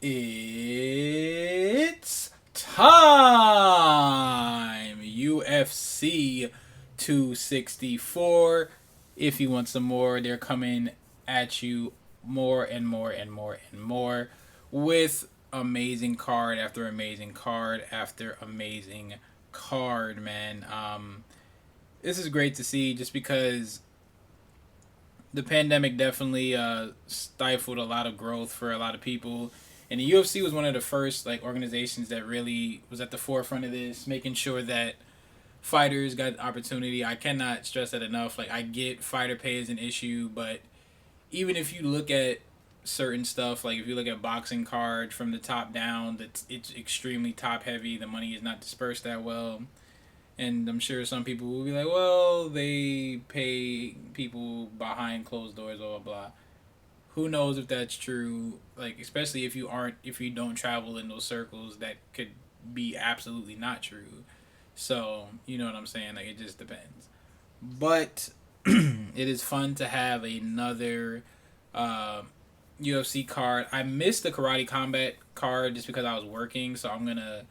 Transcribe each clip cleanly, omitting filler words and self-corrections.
It's time! UFC 264. If you want some more, they're coming at you more and more and more and more with amazing card after amazing card after amazing card, man. This is great to see just because the pandemic definitely stifled a lot of growth for a lot of people, and the UFC was one of the first like organizations that really was at the forefront of this, making sure that fighters got opportunity. I cannot stress that enough. Like, I get fighter pay is an issue, but even if you look at certain stuff, like if you look at boxing cards from the top down, that it's extremely top heavy. The money is not dispersed that well. And I'm sure some people will be like, well, they pay people behind closed doors, blah, blah, blah. Who knows if that's true? Like, especially if you don't travel in those circles, that could be absolutely not true. So, you know what I'm saying? Like, it just depends. But it is fun to have another uh, UFC card. I missed the Karate Combat card just because I was working, so I'm going to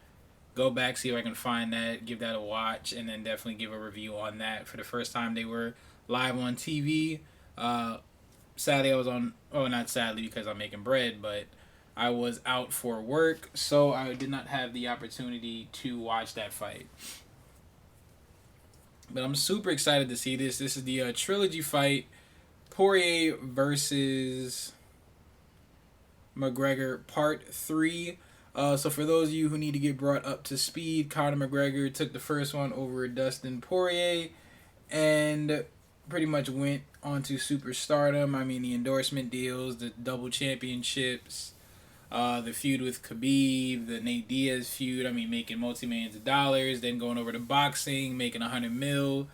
go back, see if I can find that, give that a watch, and then definitely give a review on that. For the first time they were live on TV. Sadly, I was on. Oh, not sadly because I'm making bread, but I was out for work, so I did not have the opportunity to watch that fight. But I'm super excited to see this. This is the trilogy fight: Poirier versus McGregor, Part 3. So for those of you who need to get brought up to speed, Conor McGregor took the first one over Dustin Poirier and pretty much went on to superstardom. I mean, the endorsement deals, the double championships, the feud with Khabib, the Nate Diaz feud. I mean, making multi-millions of dollars, then going over to boxing, making 100 mil,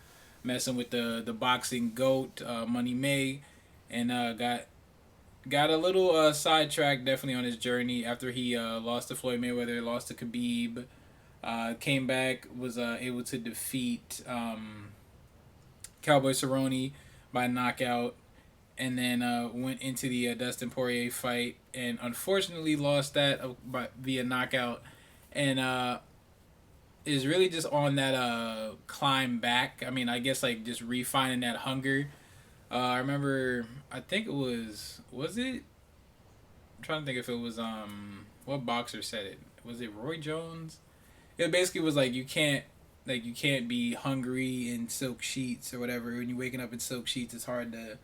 messing with the boxing goat, Money May, and got a little sidetracked definitely on his journey after he lost to Floyd Mayweather, lost to Khabib, came back, was able to defeat Cowboy Cerrone by knockout, and then went into the Dustin Poirier fight and unfortunately lost that via knockout, and is really just on that climb back. I mean, I guess like just refining that hunger. I remember, I think it was it? I'm trying to think if it was what boxer said it. Was it Roy Jones? It basically was like you can't be hungry in silk sheets or whatever. When you're waking up in silk sheets, it's hard to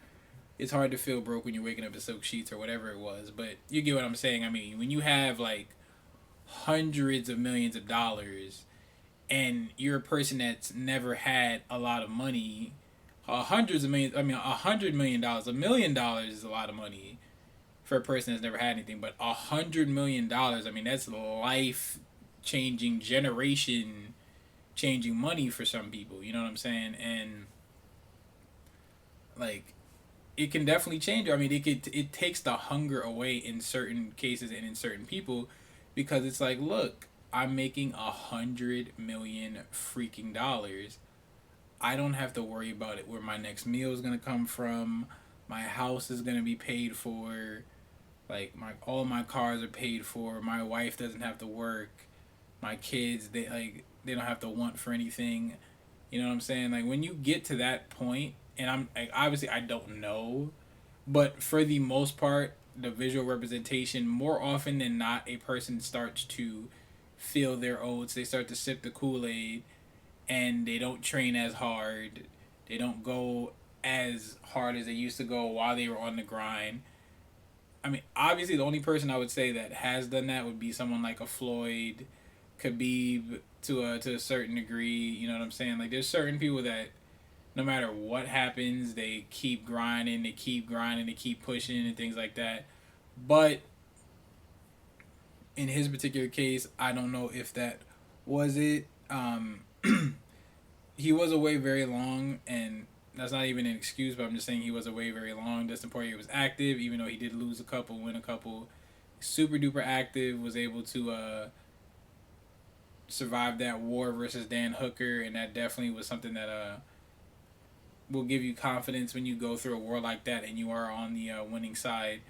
feel broke when you're waking up in silk sheets or whatever it was. But you get what I'm saying. I mean, when you have like hundreds of millions of dollars and you're a person that's never had a lot of money, hundreds of millions. I mean, $100 million. $1 million is a lot of money for a person that's never had anything. But $100 million. I mean, that's life changing, generation changing money for some people. You know what I'm saying? And like, it can definitely change. I mean, it takes the hunger away in certain cases and in certain people, because it's like, look, I'm making 100 million freaking dollars. I don't have to worry about it where my next meal is gonna come from. My house is gonna be paid for. Like, my all my cars are paid for. My wife doesn't have to work. My kids, they don't have to want for anything. You know what I'm saying? Like, when you get to that point, and I'm like, obviously I don't know, but for the most part, the visual representation, more often than not, a person starts to feel their oats. They start to sip the Kool Aid, and they don't train as hard. They don't go as hard as they used to go while they were on the grind. I mean, obviously, the only person I would say that has done that would be someone like a Floyd, Khabib, to a certain degree. You know what I'm saying? Like, there's certain people that no matter what happens, they keep grinding, they keep grinding, they keep pushing, and things like that. But in his particular case, I don't know if that was it. He was away very long, and that's not even an excuse, but I'm just saying he was away very long. Dustin Poirier was active, even though he did lose a couple, win a couple. Super duper active, was able to survive that war versus Dan Hooker, and that definitely was something that will give you confidence when you go through a war like that and you are on the winning side.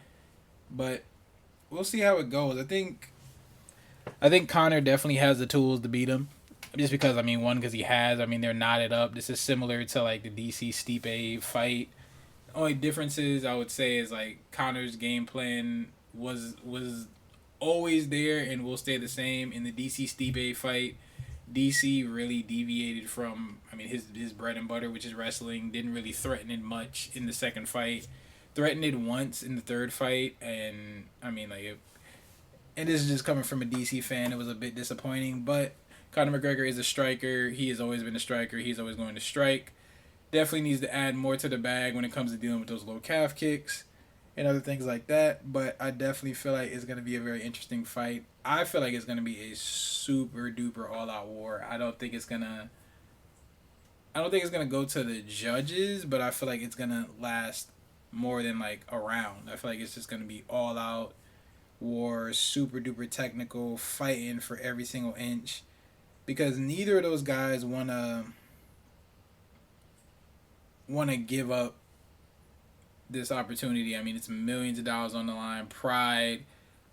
But we'll see how it goes. I think Connor definitely has the tools to beat him. Just because, I mean, one, because he has. I mean, they're knotted up. This is similar to like the DC Stipe fight. Only differences I would say is like Connor's game plan was always there and will stay the same in the DC Stipe fight. DC really deviated from, I mean, his bread and butter, which is wrestling. Didn't really threaten it much in the second fight. Threatened it once in the third fight, and I mean, like, and this is just coming from a DC fan. It was a bit disappointing, but Conor McGregor is a striker. He has always been a striker. He's always going to strike. Definitely needs to add more to the bag when it comes to dealing with those low calf kicks and other things like that. But I definitely feel like it's going to be a very interesting fight. I feel like it's going to be a super duper all out war. I don't think it's gonna go to the judges, but I feel like it's gonna last more than like a round. I feel like it's just gonna be all out war, super duper technical, fighting for every single inch. Because neither of those guys wanna give up this opportunity. I mean, it's millions of dollars on the line, pride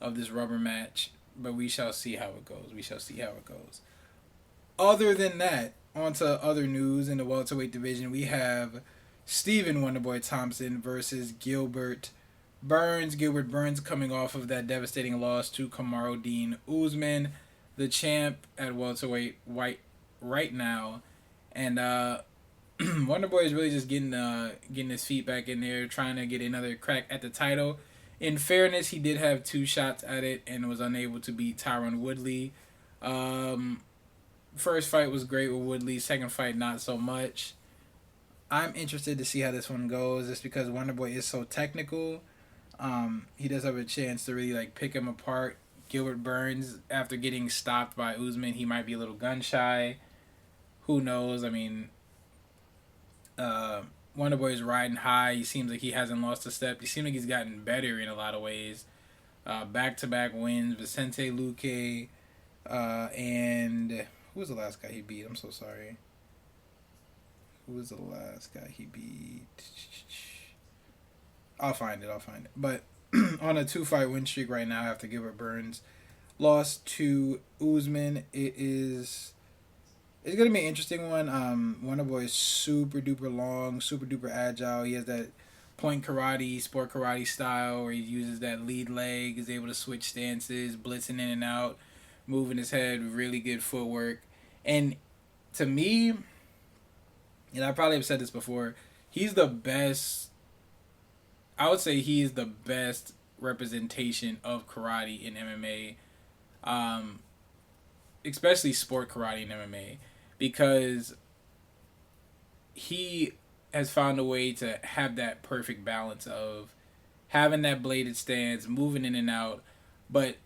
of this rubber match. But we shall see how it goes. We shall see how it goes. Other than that, on to other news in the welterweight division. We have Stephen Wonderboy Thompson versus Gilbert Burns. Gilbert Burns coming off of that devastating loss to Kamaru Dean Usman, the champ at welterweight white right now. And Wonderboy is really just getting his feet back in there, trying to get another crack at the title. In fairness, he did have two shots at it and was unable to beat Tyron Woodley. Um, First fight was great with Woodley. Second fight, not so much. I'm interested to see how this one goes, just because Wonderboy is so technical. He does have a chance to really like pick him apart. Gilbert Burns, after getting stopped by Usman, he might be a little gun shy. Who knows? I mean, uh, Wonderboy is riding high. He seems like he hasn't lost a step. He seems like he's gotten better in a lot of ways. Back to back wins. Vicente Luque, and who was the last guy he beat? I'm so sorry. Who was the last guy he beat? I'll find it. I'll find it. But on a 2-fight win streak right now after Gilbert Burns lost to Usman, it's gonna be an interesting one. Wonderboy is super duper long, super duper agile. He has that point karate, sport karate style where he uses that lead leg, is able to switch stances, blitzing in and out, moving his head, really good footwork. And to me, and I probably have said this before, he's the best. I would say he is the best representation of karate in MMA, um, especially sport karate in MMA, because he has found a way to have that perfect balance of having that bladed stance, moving in and out, but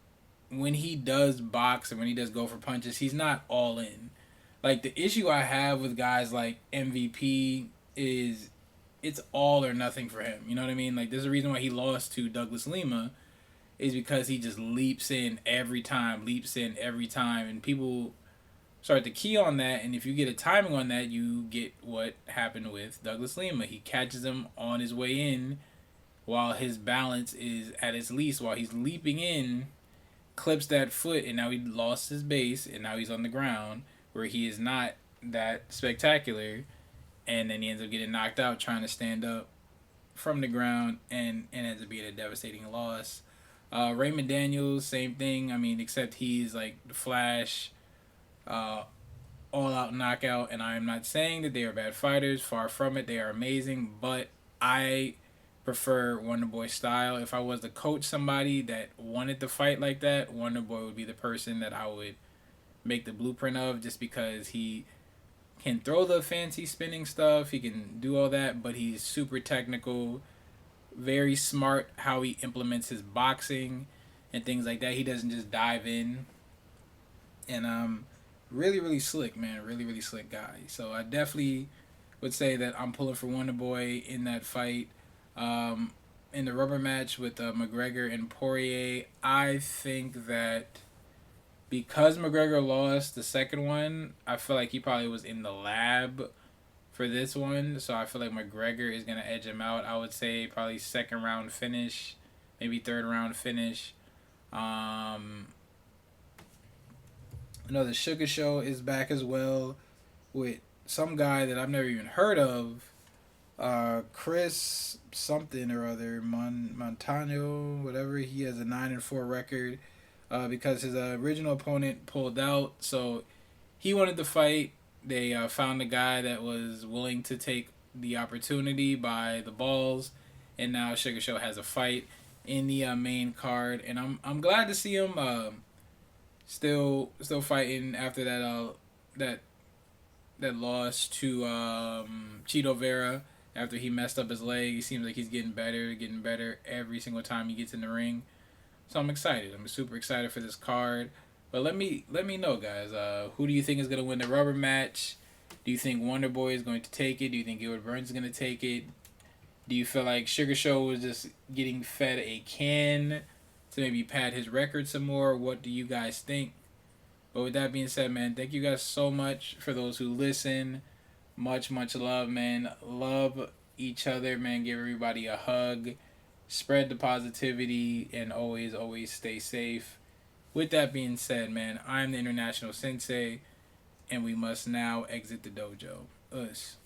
when he does box and when he does go for punches, he's not all in. Like the issue I have with guys like MVP is it's all or nothing for him. You know what I mean? Like there's a reason why he lost to Douglas Lima is because he just leaps in every time, and people start to key on that. And if you get a timing on that, you get what happened with Douglas Lima. He catches him on his way in while his balance is at its least, while he's leaping in, clips that foot, and now he lost his base, and now he's on the ground where he is not that spectacular, and then he ends up getting knocked out trying to stand up from the ground, and ends up being a devastating loss. Raymond Daniels, same thing. I mean, except he's like the Flash, uh, all out knockout. And I am not saying that they are bad fighters. Far from it. They are amazing. But I prefer Wonderboy style. If I was to coach somebody that wanted to fight like that, Wonderboy would be the person that I would make the blueprint of, just because he can throw the fancy spinning stuff. He can do all that, but he's super technical, very smart how he implements his boxing and things like that. He doesn't just dive in, and really really slick, man. Really really slick guy. So I definitely would say that I'm pulling for Wonderboy in that fight. Um, in the rubber match with McGregor and Poirier, I think that because McGregor lost the second one, I feel like he probably was in the lab for this one. So I feel like McGregor is gonna edge him out. I would say probably second round finish, maybe third round finish. Um, the Sugar Show is back as well with some guy that I've never even heard of. Chris something or other, Montano, whatever. He has a 9-4 record because his original opponent pulled out. So he wanted to fight. They found a guy that was willing to take the opportunity by the balls, and now Sugar Show has a fight in the main card, and I'm glad to see him still fighting after that that loss to Cheeto Vera after he messed up his leg. He seems like he's getting better every single time he gets in the ring. So I'm excited. I'm super excited for this card. But let me know, guys. Who do you think is gonna win the rubber match? Do you think Wonder Boy is going to take it? Do you think Gilbert Burns is gonna take it? Do you feel like Sugar Show was just getting fed a can to maybe pad his record some more? What do you guys think? But with that being said, man, thank you guys so much for those who listen. Much love, man. Love each other, man. Give everybody a hug. Spread the positivity and always stay safe. With that being said, man, I'm the International Sensei, and we must now exit the dojo. Us.